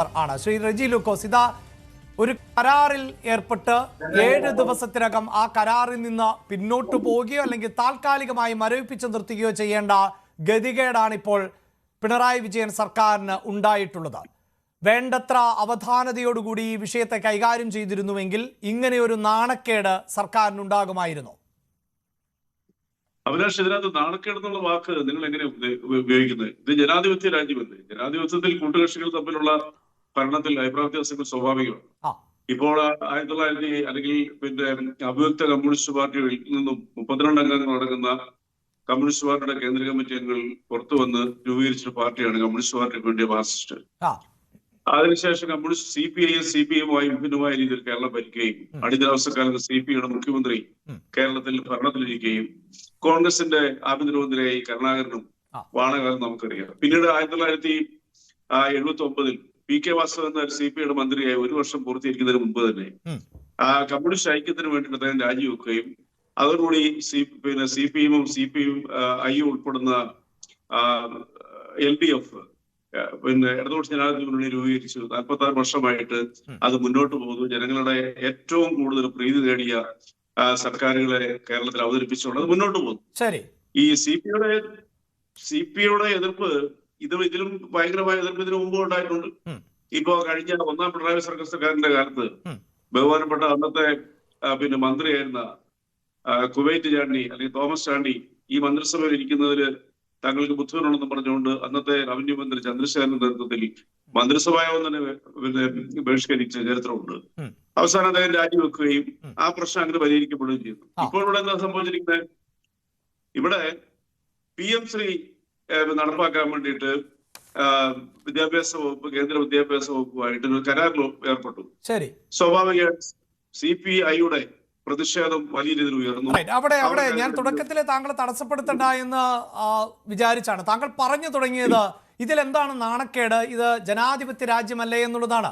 ആണ്. ശ്രീ റെജി ലൂക്കോസ്, ഇതാ ഒരു കരാറിൽ ഏർപ്പെട്ട് 7 ദിവസത്തിനകം ആ കരാറിൽ നിന്ന് പിന്നോട്ട് പോവുകയോ അല്ലെങ്കിൽ താൽക്കാലികമായി മരവിപ്പിച്ച് നിർത്തുകയോ ചെയ്യേണ്ട ഗതികേടാണ് ഇപ്പോൾ പിണറായി വിജയൻ സർക്കാരിന് ഉണ്ടായിട്ടുള്ളത്. വേണ്ടത്ര അവധാനതയോടുകൂടി ഈ വിഷയത്തെ കൈകാര്യം ചെയ്തിരുന്നുവെങ്കിൽ ഇങ്ങനെ ഒരു നാണക്കേട് സർക്കാരിനുണ്ടാകുമായിരുന്നു. അഭിലാഷ്, ഇതിനകത്ത് നാണക്കേട് എന്നുള്ള വാക്ക് നിങ്ങൾ എങ്ങനെ ഉപയോഗിക്കുന്നത്? ഇത് ജനാധിപത്യ രാജ്യമല്ലേ? ജനാധിപത്യത്തിൽ കൂട്ടുകക്ഷികൾ തമ്മിലുള്ള ഭരണത്തിൽ അഭിപ്രായ വ്യത്യാസങ്ങൾ സ്വാഭാവികമാണ്. ഇപ്പോൾ 1900 അല്ലെങ്കിൽ അഭിവ്യക്ത കമ്മ്യൂണിസ്റ്റ് പാർട്ടികളിൽ നിന്നും 32 അംഗങ്ങൾ അടങ്ങുന്ന കമ്മ്യൂണിസ്റ്റ് പാർട്ടിയുടെ കേന്ദ്ര കമ്മിറ്റി അംഗങ്ങൾ പുറത്തു വന്ന് രൂപീകരിച്ച പാർട്ടിയാണ് കമ്മ്യൂണിസ്റ്റ് പാർട്ടിക്ക് വേണ്ടിയ മാർക്സിസ്റ്റ്. അതിനുശേഷം കമ്മ്യൂണിസ്റ്റ് CPIയും വിഭിന്നമായ രീതിയിൽ കേരളം ഭരിക്കുകയും അടിയന്തരാവസ്ഥക്കാലത്ത് CPIയുടെ മുഖ്യമന്ത്രി കേരളത്തിൽ ഭരണത്തിലിരിക്കുകയും കോൺഗ്രസിന്റെ ആഭ്യന്തരമന്ത്രിയായി കരുണാകരനും വാണകാലം നമുക്കറിയാം. പിന്നീട് 1979 PK വാസവൻ എന്ന CPIയുടെ മന്ത്രിയായി 1 വർഷം പൂർത്തീകരിക്കുന്നതിന് മുമ്പ് തന്നെ കമ്മ്യൂണിസ്റ്റ് ഐക്യത്തിന് വേണ്ടി അദ്ദേഹം രാജിവെക്കുകയും അതോടുകൂടി CPIയും IU ഉൾപ്പെടുന്ന LDF ഇടതുപക്ഷ ജനാധിപത്യ മുന്നണി രൂപീകരിച്ചു. 46 വർഷമായിട്ട് അത് മുന്നോട്ട് പോകുന്നു. ജനങ്ങളുടെ ഏറ്റവും കൂടുതൽ പ്രീതി നേടിയ സർക്കാരുകളെ കേരളത്തിൽ അവതരിപ്പിച്ചുകൊണ്ട് അത് മുന്നോട്ട് പോകുന്നു. ഈ CPIയുടെ എതിർപ്പ് ഇതിലും ഭയങ്കരമായ എതിർപ്പ് ഇതിനു മുമ്പ് ഉണ്ടായിട്ടുണ്ട്. ഇപ്പോ കഴിഞ്ഞ 1ാം പിണറായി സർക്കാരിന്റെ കാലത്ത് ബഹുമാനപ്പെട്ട അന്നത്തെ മന്ത്രിയായിരുന്ന കുവൈറ്റ് ചാണ്ടി അല്ലെങ്കിൽ തോമസ് ചാണ്ടി ഈ മന്ത്രിസഭയിൽ ഇരിക്കുന്നതിൽ തങ്ങൾക്ക് ബുദ്ധിമുട്ടുണ്ടെന്ന് പറഞ്ഞുകൊണ്ട് അന്നത്തെ റവന്യൂ മന്ത്രി ചന്ദ്രശേഖരന്റെ നേതൃത്വത്തിൽ മന്ത്രിസഭായോഗം തന്നെ ബഹിഷ്കരിച്ച ചരിത്രമുണ്ട്. അവസാനം അദ്ദേഹം രാജിവെക്കുകയും ആ പ്രശ്നം അങ്ങനെ പരിഹരിക്കപ്പെടുകയും ചെയ്തു. ഇപ്പോൾ ഇവിടെ എന്താ സംഭവിച്ചിരിക്കുന്നത്? ഇവിടെ PM ശ്രീ നടപ്പാക്കാൻ വേണ്ടിയിട്ട് വിദ്യാഭ്യാസ വകുപ്പ്, കേന്ദ്ര വിദ്യാഭ്യാസ വകുപ്പുമായിട്ട് ഒരു കരാറിൽ ഏർപ്പെട്ടു. സ്വാഭാവികമായിട്ട് CPIയുടെ പ്രതിഷേധം വലിയ രീതിയിൽ ഉയർന്നു. അവിടെ ഞാൻ തുടക്കത്തിലെ താങ്കളെ തടസ്സപ്പെടുത്തണ്ട എന്ന് വിചാരിച്ചാണ്. താങ്കൾ പറഞ്ഞു തുടങ്ങിയത് ഇതിലെന്താണ് നാണക്കേട്, ഇത് ജനാധിപത്യ രാജ്യമല്ലേ എന്നുള്ളതാണ്.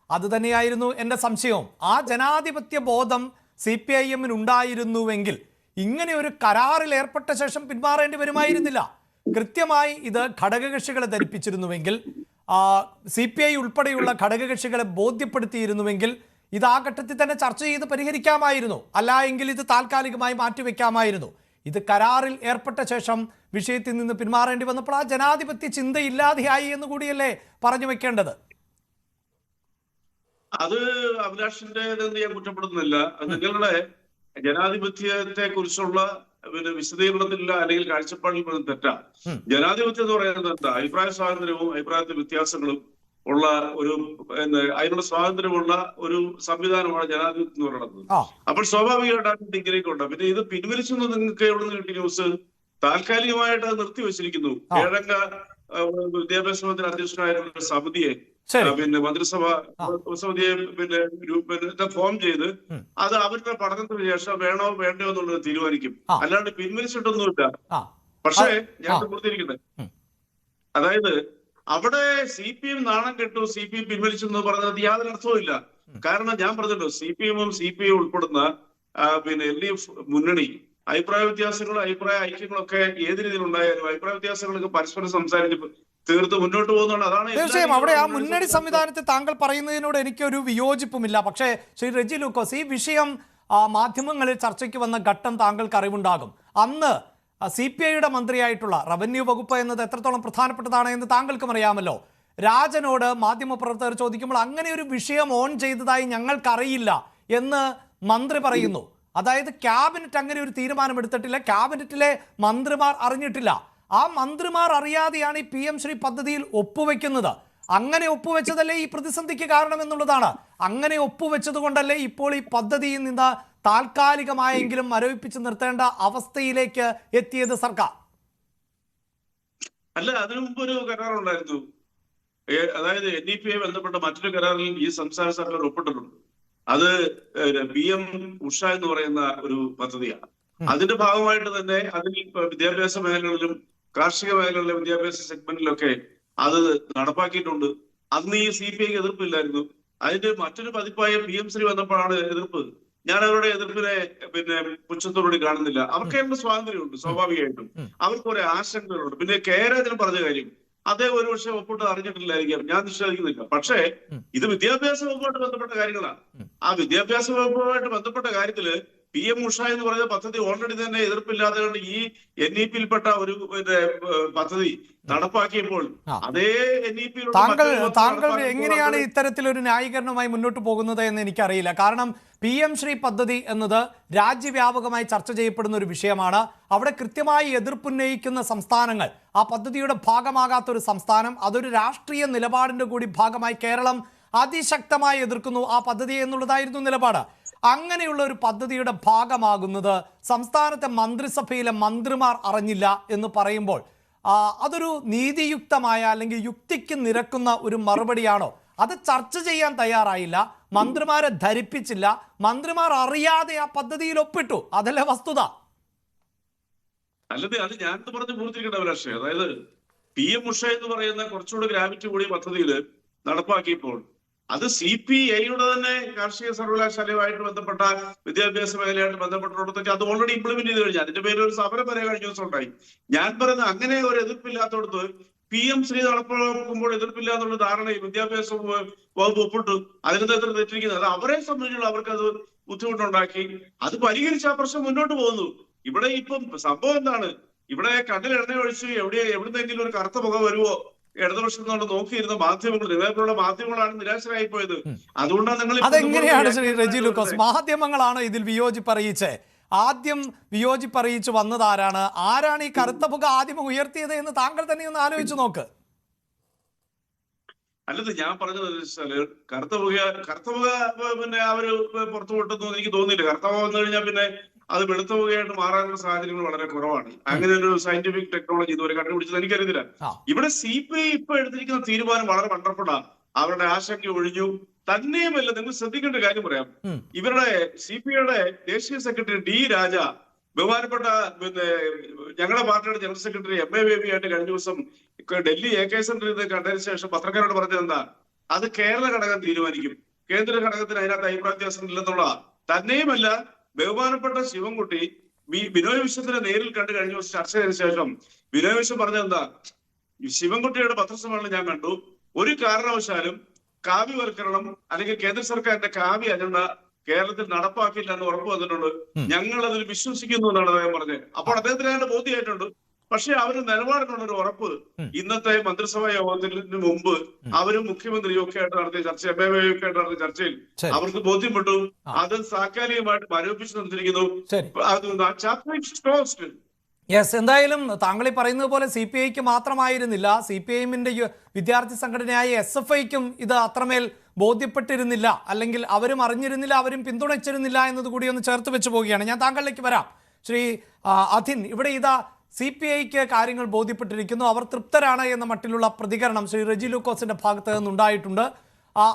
അത് തന്നെയായിരുന്നു എൻ്റെ സംശയവും. ആ ജനാധിപത്യ ബോധം CPIM ഉണ്ടായിരുന്നുവെങ്കിൽ ഇങ്ങനെ ഒരു കരാറിൽ ഏർപ്പെട്ട ശേഷം പിന്മാറേണ്ടി വരുമായിരുന്നില്ല. കൃത്യമായി ഇത് ഘടകകക്ഷികളെ ധരിപ്പിച്ചിരുന്നുവെങ്കിൽ, CPI ഉൾപ്പെടെയുള്ള ഘടകകക്ഷികളെ ബോധ്യപ്പെടുത്തിയിരുന്നുവെങ്കിൽ ഇത് ആ ഘട്ടത്തിൽ തന്നെ ചർച്ച ചെയ്ത് പരിഹരിക്കാമായിരുന്നു. അല്ല എങ്കിൽ ഇത് താൽക്കാലികമായി മാറ്റിവെക്കാമായിരുന്നു. ഇത് കരാറിൽ ഏർപ്പെട്ട ശേഷം വിഷയത്തിൽ നിന്ന് പിന്മാറേണ്ടി വന്നപ്പോൾ ആ ജനാധിപത്യ ചിന്ത ഇല്ലാതെയായി എന്ന് കൂടിയല്ലേ പറഞ്ഞു വെക്കേണ്ടത്? അത് അഭിലാഷിന്റെ ഞാൻ കുറ്റപ്പെടുത്തുന്നില്ല. നിങ്ങളുടെ ജനാധിപത്യത്തെ കുറിച്ചുള്ള വിശദീകരണത്തിലില്ല അല്ലെങ്കിൽ കാഴ്ചപ്പാടിൽ തെറ്റാ. ജനാധിപത്യം എന്ന് പറയുന്നത് എന്താ? അഭിപ്രായ സ്വാതന്ത്ര്യവും അഭിപ്രായത്തിൽ വ്യത്യാസങ്ങളും ഉള്ള ഒരു അതിനുള്ള സ്വാതന്ത്ര്യമുള്ള ഒരു സംവിധാനമാണ് ജനാധിപത്യം എന്ന് പറയുന്നത്. അപ്പോൾ സ്വാഭാവികമായിട്ട് ഇങ്ങനെയൊക്കെ ഉണ്ട്. പിന്നെ ഇത് പിൻവലിച്ചു നിങ്ങൾക്ക് എവിടെ നിന്ന് കിട്ടിയ ന്യൂസ്? താൽക്കാലികമായിട്ട് അത് നിർത്തിവെച്ചിരിക്കുന്നു. 7 അംഗ വിദ്യാഭ്യാസ മന്ത്രി അധ്യക്ഷനായിട്ടുള്ള സമിതിയെ മന്ത്രിസഭ സമിതിയെ ഫോം ചെയ്ത് അത് അവരുടെ പഠനത്തിന് ശേഷം വേണോ വേണ്ടയോ എന്നുള്ളത് തീരുമാനിക്കും. അല്ലാണ്ട് പിൻവലിച്ചിട്ടൊന്നുമില്ല. പക്ഷേ ഞാൻ പൂർത്തിയിരിക്കുന്നത്, അതായത് അവിടെ CPIM നാണം കെട്ടു, CPIM പിൻവലിച്ചു എന്ന് പറഞ്ഞത് യാതൊരു അർത്ഥവുമില്ല. കാരണം ഞാൻ പറഞ്ഞല്ലോ, CPIM CPI ഉൾപ്പെടുന്ന LDF മുന്നണി അഭിപ്രായ വ്യത്യാസങ്ങളും അഭിപ്രായ ഐക്യങ്ങളൊക്കെ ഏത് രീതിയിൽ ഉണ്ടായാലും അഭിപ്രായ വ്യത്യാസങ്ങളൊക്കെ പരസ്പരം സംസാരിച്ച് തീർത്ത് മുന്നോട്ട് പോകുന്നതാണ്. അതാണ് തീർച്ചയായും അവിടെ ആ മുന്നണി സംവിധാനത്തെ താങ്കൾ പറയുന്നതിനോട് എനിക്കൊരു വിയോജിപ്പുമില്ല. പക്ഷേ ശ്രീ റെജി ലൂക്കോസ്, ഈ വിഷയം മാധ്യമങ്ങളിൽ ചർച്ചയ്ക്ക് വന്ന ഘട്ടം താങ്കൾക്ക് അറിവുണ്ടാകും. അന്ന് CPIയുടെ മന്ത്രിയായിട്ടുള്ള റവന്യൂ വകുപ്പ് എന്നത് എത്രത്തോളം പ്രധാനപ്പെട്ടതാണ് എന്ന് താങ്കൾക്കും അറിയാമല്ലോ. രാജനോട് മാധ്യമപ്രവർത്തകർ ചോദിക്കുമ്പോൾ അങ്ങനെ ഒരു വിഷയം ഓൺ ചെയ്തതായി ഞങ്ങൾക്കറിയില്ല എന്ന് മന്ത്രി പറയുന്നു. അതായത് ക്യാബിനറ്റ് അങ്ങനെ ഒരു തീരുമാനമെടുത്തിട്ടില്ല, ക്യാബിനറ്റിലെ മന്ത്രിമാർ അറിഞ്ഞിട്ടില്ല. ആ മന്ത്രിമാർ അറിയാതെയാണ് ഈ PM ശ്രീ പദ്ധതിയിൽ ഒപ്പുവെക്കുന്നത്. അങ്ങനെ ഒപ്പുവെച്ചതല്ലേ ഈ പ്രതിസന്ധിക്ക് കാരണം എന്നുള്ളതാണ്. അങ്ങനെ ഒപ്പുവെച്ചത് കൊണ്ടല്ലേ ഇപ്പോൾ ഈ പദ്ധതിയിൽ നിന്ന് താൽക്കാലികമായെങ്കിലും മരവിപ്പിച്ച് നിർത്തേണ്ട അവസ്ഥയിലേക്ക് എത്തിയത് സർക്കാർ? അല്ല, അതിനു മുമ്പ് ഒരു കരാറുണ്ടായിരുന്നു. അതായത് NEP ബന്ധപ്പെട്ട മറ്റൊരു കരാറിൽ ഈ സംസ്ഥാന സർക്കാർ ഒപ്പിട്ടിട്ടുണ്ട്. അത് PM ഉഷ എന്ന് പറയുന്ന ഒരു പദ്ധതിയാണ്. അതിന്റെ ഭാഗമായിട്ട് തന്നെ അതിൽ വിദ്യാഭ്യാസ മേഖലകളിലും കാർഷിക മേഖലകളിലെ വിദ്യാഭ്യാസ സെഗ്മെന്റിലൊക്കെ അത് നടപ്പാക്കിയിട്ടുണ്ട്. അന്ന് ഈ CPIക്ക് എതിർപ്പില്ലായിരുന്നു. അതിന്റെ മറ്റൊരു പതിപ്പായ PM ശ്രീ വന്നപ്പോഴാണ് എതിർപ്പ്. ഞാൻ അവരുടെ എതിർപ്പിനെ പുച്ഛത്തോടുകൂടി കാണുന്നില്ല. അവർക്ക് അതിന്റെ സ്വാതന്ത്ര്യമുണ്ട്. സ്വാഭാവികമായിട്ടും അവർക്ക് കുറെ ആശങ്കകളുണ്ട്. പിന്നെ കേരളത്തിന് പറഞ്ഞ കാര്യം, അദ്ദേഹം ഒരുപക്ഷെ ഒപ്പിട്ട് അറിഞ്ഞിട്ടില്ലായിരിക്കാം, ഞാൻ നിഷേധിക്കുന്നില്ല. പക്ഷേ ഇത് വിദ്യാഭ്യാസ വകുപ്പുമായിട്ട് ബന്ധപ്പെട്ട കാര്യങ്ങളാണ്. ആ വിദ്യാഭ്യാസ വകുപ്പുമായിട്ട് ബന്ധപ്പെട്ട കാര്യത്തില് PM ഉഷ എന്ന് പറയുന്ന പദ്ധതി ഓൾറെഡി തന്നെ എതിർപ്പില്ലാതെ കൊണ്ട് ഈ NEP-യിൽപ്പെട്ട ഒരു പദ്ധതി നടപ്പാക്കിയപ്പോൾ അതേ NEP താങ്കൾ എങ്ങനെയാണ് ഇത്തരത്തിലൊരു ന്യായീകരണവുമായി മുന്നോട്ട് പോകുന്നത് എന്ന് എനിക്കറിയില്ല. കാരണം PM ശ്രീ പദ്ധതി എന്നത് രാജ്യവ്യാപകമായി ചർച്ച ചെയ്യപ്പെടുന്ന ഒരു വിഷയമാണ്. അവിടെ കൃത്യമായി എതിർപ്പുന്നയിക്കുന്ന സംസ്ഥാനങ്ങൾ, ആ പദ്ധതിയുടെ ഭാഗമാകാത്ത ഒരു സംസ്ഥാനം, അതൊരു രാഷ്ട്രീയ നിലപാടിന്റെ കൂടി ഭാഗമായി കേരളം അതിശക്തമായി എതിർക്കുന്നു ആ പദ്ധതി എന്നുള്ളതായിരുന്നു നിലപാട്. അങ്ങനെയുള്ള ഒരു പദ്ധതിയുടെ ഭാഗമാകുന്നത് സംസ്ഥാനത്തെ മന്ത്രിസഭയിലെ മന്ത്രിമാർ അറിഞ്ഞില്ല എന്ന് പറയുമ്പോൾ അതൊരു നീതിയുക്തമായ അല്ലെങ്കിൽ യുക്തിക്ക് നിരക്കുന്ന ഒരു മറുപടിയാണോ? അത് ചർച്ച ചെയ്യാൻ തയ്യാറായില്ല, മന്ത്രിമാരെ ധരിപ്പിച്ചില്ല, മന്ത്രിമാർ അറിയാതെ ആ പദ്ധതിയിൽ ഒപ്പിട്ടു, അതല്ലേ വസ്തുത? അല്ലത് അത് ഞാൻ പറഞ്ഞ് പൂർത്തിരിക്കേണ്ട അഭിലാഷേ. അതായത് PM ഉഷ എന്ന് പറയുന്ന കുറച്ചുകൂടി ഗ്രാവിറ്റി കൂടിയ പദ്ധതിയിൽ നടപ്പാക്കിയപ്പോൾ അത് CPIയുടെ തന്നെ കാർഷിക സർവകലാശാലയുമായിട്ട് ബന്ധപ്പെട്ട വിദ്യാഭ്യാസ മേഖലയായിട്ട് ബന്ധപ്പെട്ടിടത്തൊക്കെ അത് ഓൾറെഡി ഇംപ്ലിമെന്റ് ചെയ്ത് കഴിഞ്ഞു. അതിന്റെ പേരിൽ ഒരു സമരം വരെ കഴിഞ്ഞ ദിവസം ഉണ്ടായി. ഞാൻ പറയുന്നത് അങ്ങനെ ഒരു എതിർപ്പില്ലാത്തടത്ത് PM ശ്രീ നടപ്പാക്കുമ്പോൾ എതിർപ്പില്ല എന്നുള്ള ധാരണയിൽ വിദ്യാഭ്യാസ വകുപ്പ് ഒപ്പിട്ടു. അതിനെന്താ എത്ര തെറ്റിരിക്കുന്നത്? അത് അവരെ സംബന്ധിച്ചുള്ള അവർക്ക് അത് ബുദ്ധിമുട്ടുണ്ടാക്കി. അത് പരിഹരിച്ച് ആ പ്രശ്നം മുന്നോട്ട് പോകുന്നു. ഇവിടെ ഇപ്പം സംഭവം എന്താണ്? ഇവിടെ കണ്ണിൽ എണ്ണ ഒഴിച്ച് എവിടുന്നെങ്കിലും ഒരു കറുത്ത മുഖം വരുമോ ഇടതുപക്ഷം നമ്മൾ നോക്കിയിരുന്ന മാധ്യമങ്ങൾ, നിലവിലുള്ള മാധ്യമങ്ങളാണ് നിരാശരായി പോയത്. അതുകൊണ്ടാണ് നിങ്ങൾ അതെങ്ങനെയാണ് ശ്രീ റെജി ലൂക്കോസ്, മാധ്യമങ്ങളാണോ ഇതിൽ വിയോജിപ്പറിയിച്ച്? ആദ്യം വിയോജിപ്പറിയിച്ച് വന്നത് ആരാണ് ഈ കറുത്ത പുക ആദ്യം ഉയർത്തിയത് എന്ന് താങ്കൾ തന്നെ ഒന്ന് ആലോചിച്ച് നോക്ക്. അല്ലത് ഞാൻ പറഞ്ഞത് കറുത്ത പുക പിന്നെ അവര് പുറത്തു വിട്ടെന്ന് എനിക്ക് തോന്നിയില്ല. കറുത്ത പുക വന്നു കഴിഞ്ഞാൽ പിന്നെ അത് വെളുത്ത പുകയായിട്ട് മാറാനുള്ള സാഹചര്യങ്ങൾ വളരെ കുറവാണ്. അങ്ങനെ ഒരു സയന്റിഫിക് ടെക്നോളജി ഇതുവരെ കണ്ടുപിടിച്ചത് എനിക്കറിയില്ല. ഇവിടെ CPI ഇപ്പൊ എടുത്തിരിക്കുന്ന തീരുമാനം വളരെ വണ്ടർഫുള്ളാണ്. അവരുടെ ആശങ്ക ഒഴിഞ്ഞു. തന്നെയുമല്ല, നിങ്ങൾ ശ്രദ്ധിക്കേണ്ട കാര്യം പറയാം. ഇവരുടെ CPIയുടെ ദേശീയ സെക്രട്ടറി D രാജ, ബഹുമാനപ്പെട്ട പിന്നെ ഞങ്ങളുടെ പാർട്ടിയുടെ ജനറൽ സെക്രട്ടറി MA ബേബി ആയിട്ട് കഴിഞ്ഞ ദിവസം ഡൽഹി AK സെന്ററിൽ കണ്ടതിന് ശേഷം പത്രക്കാരോട് പറഞ്ഞത് എന്താ? അത് കേരള ഘടകം തീരുമാനിക്കും, കേന്ദ്ര ഘടകത്തിന് അതിനകത്ത് അഭിപ്രായ വ്യത്യാസം ഇല്ലെന്നുള്ള. തന്നെയുമല്ല, ബഹുമാനപ്പെട്ട ശിവൻകുട്ടി ബിനോയ് വിശ്വത്തിനെ നേരിൽ കണ്ടു കഴിഞ്ഞ ദിവസം ചർച്ച ചെയ്തതിനു ശേഷം ബിനോയ് വിശ്വം പറഞ്ഞത് എന്താ? ശിവൻകുട്ടിയുടെ പത്രസമ്മേളനം ഞാൻ കണ്ടു. ഒരു കാരണവശാലും കാവ്യവൽക്കരണം അല്ലെങ്കിൽ കേന്ദ്ര സർക്കാരിന്റെ കാവ്യ അജണ്ട കേരളത്തിൽ നടപ്പാക്കില്ല എന്ന് ഉറപ്പ് വന്നിട്ടുണ്ട്. ഞങ്ങൾ അതിൽ വിശ്വസിക്കുന്നു എന്നാണ് അദ്ദേഹം പറഞ്ഞത്. അപ്പോൾ അദ്ദേഹത്തിന് അതിന്റെ ബോധ്യമായിട്ടുണ്ട്. പക്ഷെ അവര് നിലപാടിനുള്ളൊരു ഉറപ്പ് ഇന്നത്തെ മന്ത്രിസഭാ യോഗത്തിന് മുമ്പ് അവരും മുഖ്യമന്ത്രിയും ഒക്കെ ആയിട്ട് നടത്തിയ ചർച്ച, MA ഒക്കെ ആയിട്ട് നടത്തിയ ചർച്ചയിൽ അവർക്ക് ബോധ്യപ്പെട്ടു. അത് താൽക്കാലികമായിട്ട് മരവിപ്പിച്ചു നിർത്തിയിരിക്കുന്നു. യെസ്, എന്തായാലും താങ്കൾ ഈ പറയുന്നത് പോലെ CPIക്ക് മാത്രമായിരുന്നില്ല, CPIഎമ്മിന്റെ വിദ്യാർത്ഥി സംഘടനയായ SFIക്കും ഇത് അത്രമേൽ ബോധ്യപ്പെട്ടിരുന്നില്ല, അല്ലെങ്കിൽ അവരും അറിഞ്ഞിരുന്നില്ല, അവരും പിന്തുണച്ചിരുന്നില്ല എന്നത് കൂടി ഒന്ന് ചേർത്ത് വെച്ച് പോവുകയാണ്. ഞാൻ താങ്കളിലേക്ക് വരാം. ശ്രീ അധിൻ, ഇവിടെ ഇതാ CPIക്ക് കാര്യങ്ങൾ ബോധ്യപ്പെട്ടിരിക്കുന്നു, അവർ തൃപ്തരാണ് എന്ന മട്ടിലുള്ള പ്രതികരണം ശ്രീ റെജി ലൂക്കോസിന്റെ ഭാഗത്ത് നിന്നുണ്ടായിട്ടുണ്ട്.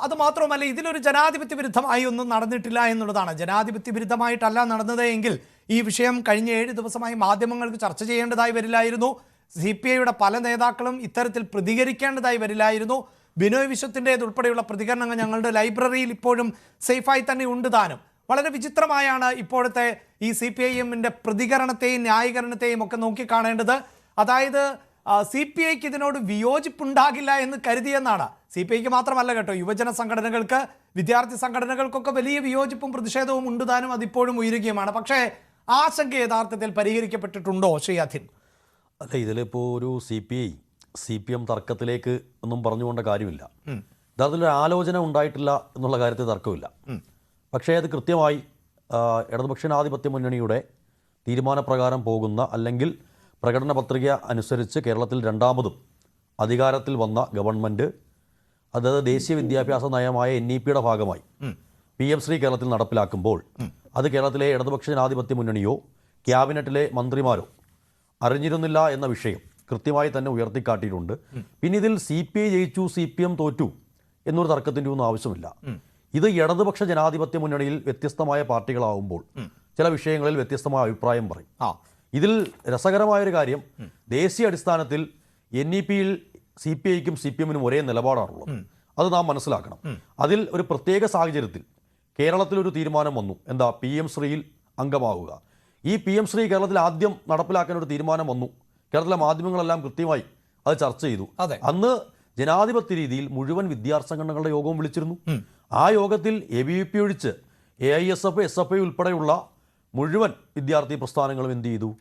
അത് മാത്രമല്ല, ഇതിലൊരു ജനാധിപത്യ വിരുദ്ധമായി ഒന്നും നടന്നിട്ടില്ല എന്നുള്ളതാണ്. ജനാധിപത്യ വിരുദ്ധമായിട്ടല്ല നടന്നത് എങ്കിൽ ഈ വിഷയം കഴിഞ്ഞ 7 ദിവസമായി മാധ്യമങ്ങൾക്ക് ചർച്ച ചെയ്യേണ്ടതായി വരില്ലായിരുന്നു. CPIയുടെ പല നേതാക്കളും ഇത്തരത്തിൽ പ്രതികരിക്കേണ്ടതായി വരില്ലായിരുന്നു. ബിനോയ് വിശ്വത്തിൻ്റെതുൾപ്പെടെയുള്ള പ്രതികരണങ്ങൾ ഞങ്ങളുടെ ലൈബ്രറിയിൽ ഇപ്പോഴും സേഫായി തന്നെ ഉണ്ട് താനും. വളരെ വിചിത്രമായാണ് ഇപ്പോഴത്തെ ഈ CPIഎമ്മിൻ്റെ പ്രതികരണത്തെയും ന്യായീകരണത്തെയും ഒക്കെ നോക്കിക്കാണേണ്ടത്. അതായത് CPIക്ക് ഇതിനോട് വിയോജിപ്പുണ്ടാകില്ല എന്ന് കരുതിയെന്നാണ്. CPIക്ക് മാത്രമല്ല കേട്ടോ, യുവജന സംഘടനകൾക്ക്, വിദ്യാർത്ഥി സംഘടനകൾക്കൊക്കെ വലിയ വിയോജിപ്പും പ്രതിഷേധവും ഉണ്ട് താനും, അതിപ്പോഴും ഉയരുകയുമാണ്. പക്ഷേ ആശങ്ക യഥാർത്ഥത്തിൽ പരിഹരിക്കപ്പെട്ടിട്ടുണ്ടോ ശ്രീ അധിൻ? അല്ല, ഇതിലിപ്പോൾ ഒരു CPI-CPM തർക്കത്തിലേക്ക് ഒന്നും പറഞ്ഞുകൊണ്ട കാര്യമില്ല. യഥാർത്ഥത്തിൽ ആലോചന ഉണ്ടായിട്ടില്ല എന്നുള്ള കാര്യത്തിൽ തർക്കമില്ല. പക്ഷേ അത് കൃത്യമായി ഇടതുപക്ഷജനാധിപത്യ മുന്നണിയുടെ തീരുമാനപ്രകാരം പോകുന്ന, അല്ലെങ്കിൽ പ്രകടന പത്രിക അനുസരിച്ച് കേരളത്തിൽ രണ്ടാമതും അധികാരത്തിൽ വന്ന ഗവൺമെൻറ്, അതായത് ദേശീയ വിദ്യാഭ്യാസ നയമായ NEPയുടെ ഭാഗമായി PM ശ്രീ കേരളത്തിൽ നടപ്പിലാക്കുമ്പോൾ അത് കേരളത്തിലെ ഇടതുപക്ഷജനാധിപത്യ മുന്നണിയോ ക്യാബിനറ്റിലെ മന്ത്രിമാരോ അറിഞ്ഞിരുന്നില്ല എന്ന വിഷയം കൃത്യമായി തന്നെ ഉയർത്തിക്കാട്ടിയിട്ടുണ്ട്. പിന്നെ ഇതിൽ CPI ജയിച്ചു CPM തോറ്റു എന്നൊരു തർക്കത്തിൻ്റെ ഒന്നും ആവശ്യമില്ല. ഇത് ഇടതുപക്ഷ ജനാധിപത്യ മുന്നണിയിൽ വ്യത്യസ്തമായ പാർട്ടികളാവുമ്പോൾ ചില വിഷയങ്ങളിൽ വ്യത്യസ്തമായ അഭിപ്രായം പറയും. ഇതിൽ രസകരമായൊരു കാര്യം, ദേശീയ അടിസ്ഥാനത്തിൽ NEPയിൽ CPIക്കും CPMനും ഒരേ നിലപാടാണുള്ളത്. അത് നാം മനസ്സിലാക്കണം. അതിൽ ഒരു പ്രത്യേക സാഹചര്യത്തിൽ കേരളത്തിലൊരു തീരുമാനം വന്നു. എന്താ? PM ശ്രീയിൽ അംഗമാവുക. ഈ PM ശ്രീ കേരളത്തിൽ ആദ്യം നടപ്പിലാക്കാൻ ഒരു തീരുമാനം വന്നു. കേരളത്തിലെ മാധ്യമങ്ങളെല്ലാം കൃത്യമായി അത് ചർച്ച ചെയ്തു. അതെ. അന്ന് ജനാധിപത്യ രീതിയിൽ മുഴുവൻ വിദ്യാർത്ഥി സംഘടനകളുടെ യോഗവും വിളിച്ചിരുന്നു. ആ യോഗത്തിൽ ABVP ഒഴിച്ച് AISF, SFI ഉൾപ്പെടെയുള്ള മുഴുവൻ വിദ്യാർത്ഥി പ്രസ്ഥാനങ്ങളും എന്ത് ചെയ്തു?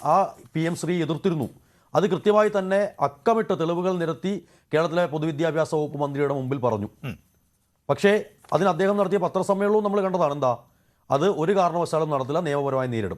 ആ PM ശ്രീ എതിർത്തിരുന്നു. അത് കൃത്യമായി തന്നെ അക്കമിട്ട തെളിവുകൾ നിരത്തി കേരളത്തിലെ പൊതുവിദ്യാഭ്യാസ വകുപ്പ് മന്ത്രിയുടെ മുമ്പിൽ പറഞ്ഞു. പക്ഷേ അതിന് അദ്ദേഹം നടത്തിയ പത്രസമ്മേളനവും നമ്മൾ കണ്ടതാണ്. എന്താ? അത് ഒരു കാരണവശാലും നടത്തില്ല, നിയമപരമായി നേരിടും.